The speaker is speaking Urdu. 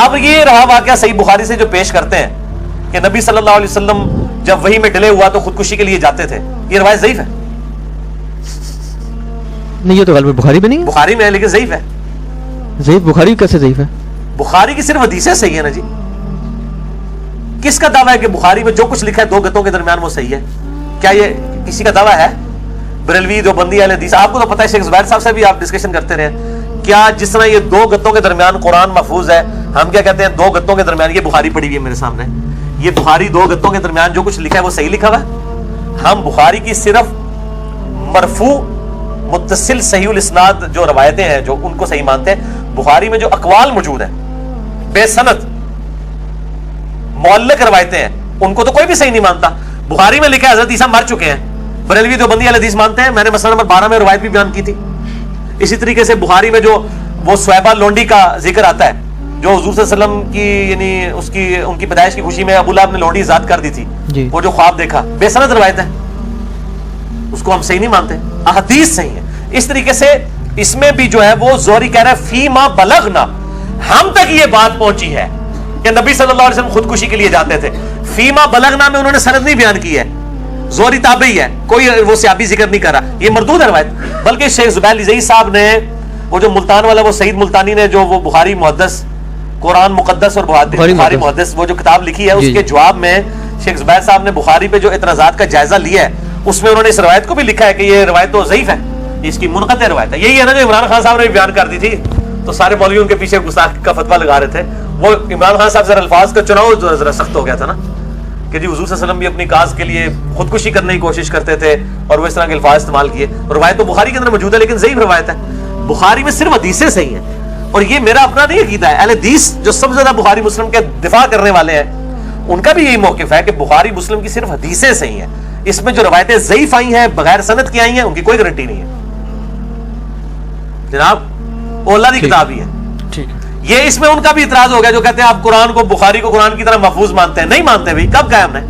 اب یہ رہا واقعہ صحیح بخاری سے جو پیش کرتے ہیں کہ نبی صلی اللہ علیہ وسلم جب وحی میں ڈلے ہوا تو خودکشی کے لیے جاتے تھے، یہ روایت ضعیف ہے. نہیں یہ تو غالب بخاری میں نہیں ہے. بخاری میں ہے لیکن ضعیف ہے. ضعیف بخاری کیسے ضعیف ہے؟ بخاری کی صرف حدیثیں صحیح ہے نا جی. کس کا دعویٰ ہے کہ بخاری میں جو کچھ لکھا ہے دو گتوں کے درمیان وہ صحیح ہے؟ کیا یہ کسی کا دعویٰ ہے؟ بریلوی دیوبندی اہل حدیث، آپ کو تو پتہ ہے، شیخ زبیر صاحب سے بھی آپ ڈسکشن کرتے رہے، کیا جس طرح یہ دو گتوں کے درمیان قرآن محفوظ ہے، ہم کیا کہتے ہیں دو گتوں کے درمیان، یہ بخاری پڑھی ہوئی ہے میرے سامنے، یہ بخاری دو گتوں کے درمیان جو کچھ لکھا ہے وہ صحیح لکھا ہوا ہے؟ ہم بخاری کی صرف مرفوع متصل صحیح الاسناد جو روایتیں ہیں جو ان کو صحیح مانتے ہیں. بخاری میں جو اقوال موجود ہیں بے سند معلق روایتیں ہیں ان کو تو کوئی بھی صحیح نہیں مانتا. بخاری میں لکھا ہے حضرت عیسیٰ مر چکے ہیں، بریلوی دیوبندی اہل حدیث مانتے ہیں. میں نے مسئلہ نمبر 12 میں روایت بھی بیان کی تھی. اسی طریقے سے بخاری میں جو وہ سویبہ لونڈی کا ذکر آتا ہے جو حضور صلی اللہ علیہ وسلم کی یعنی ان کی پیدائش کی خوشی میں ابو لہب نے لونڈی ذات کر دی تھی جی. وہ جو خواب دیکھا، بے سند روایت ہے، اس کو ہم صحیح نہیں مانتے. احادیث صحیح ہے. اس طریقے سے اس میں بھی جو ہے وہ زہری کہہ رہا ہے فیما بلغنا، ہم تک یہ بات پہنچی ہے کہ نبی صلی اللہ علیہ وسلم خودکشی کے لیے جاتے تھے. فیما بلغنا میں انہوں نے سند نہیں بیان کی ہے، زہری تابعی ہے، کوئی وہ صحابی ذکر نہیں کر رہا، یہ مردود ہے روایت. بلکہ شیخ زبیر لزئی صاحب نے وہ جو ملتان والا وہ سعید ملتانی نے جو وہ بخاری محدث قرآن مقدس اور بخاری محدث وہ جو کتاب لکھی ہے اس کے جواب میں شیخ زبیر صاحب نے بخاری پہ جو اعتراضات کا جائزہ لیا ہے اس میں انہوں نے اس روایت کو بھی لکھا ہے کہ یہ روایت تو ضعیف ہے، اس کی منقطع روایت ہے. یہی ہے نا جو عمران خان صاحب نے بھی بیان کر دی تھی تو سارے مولوی ان کے پیچھے گستاخی کا فتویٰ لگا رہے تھے. وہ عمران خان صاحب ذرا الفاظ کا چناؤ ذرا سخت ہو گیا تھا نا کہ جی حضور صلی اللہ علیہ وسلم بھی اپنی کاز کے لیے خودکشی کرنے کی کوشش کرتے تھے اور وہ اس طرح کے الفاظ استعمال کیے. روایت تو بخاری کے اندر موجود ہے لیکن ضعیف روایت ہے. بخاری میں صرف حدیثیں صحیح ہیں اور یہ میرا اپنا نہیں عقیدہ ہے. اہل حدیث جو سب سے زیادہ بخاری مسلم کے دفاع کرنے والے ہیں ان کا بھی یہی موقف ہے کہ بخاری مسلم کی صرف حدیثیں صحیح ہیں. اس میں جو روایتیں ضعیف آئی ہیں بغیر سند کی آئی ہیں ان کی کوئی گارنٹی نہیں ہے جناب. اولا دی کتاب ہی ہے. یہ اس میں ان کا بھی اعتراض ہو گیا جو کہتے ہیں آپ قرآن کو بخاری کو قرآن کی طرح محفوظ مانتے ہیں. نہیں مانتے بھائی، کب کہا ہم نے؟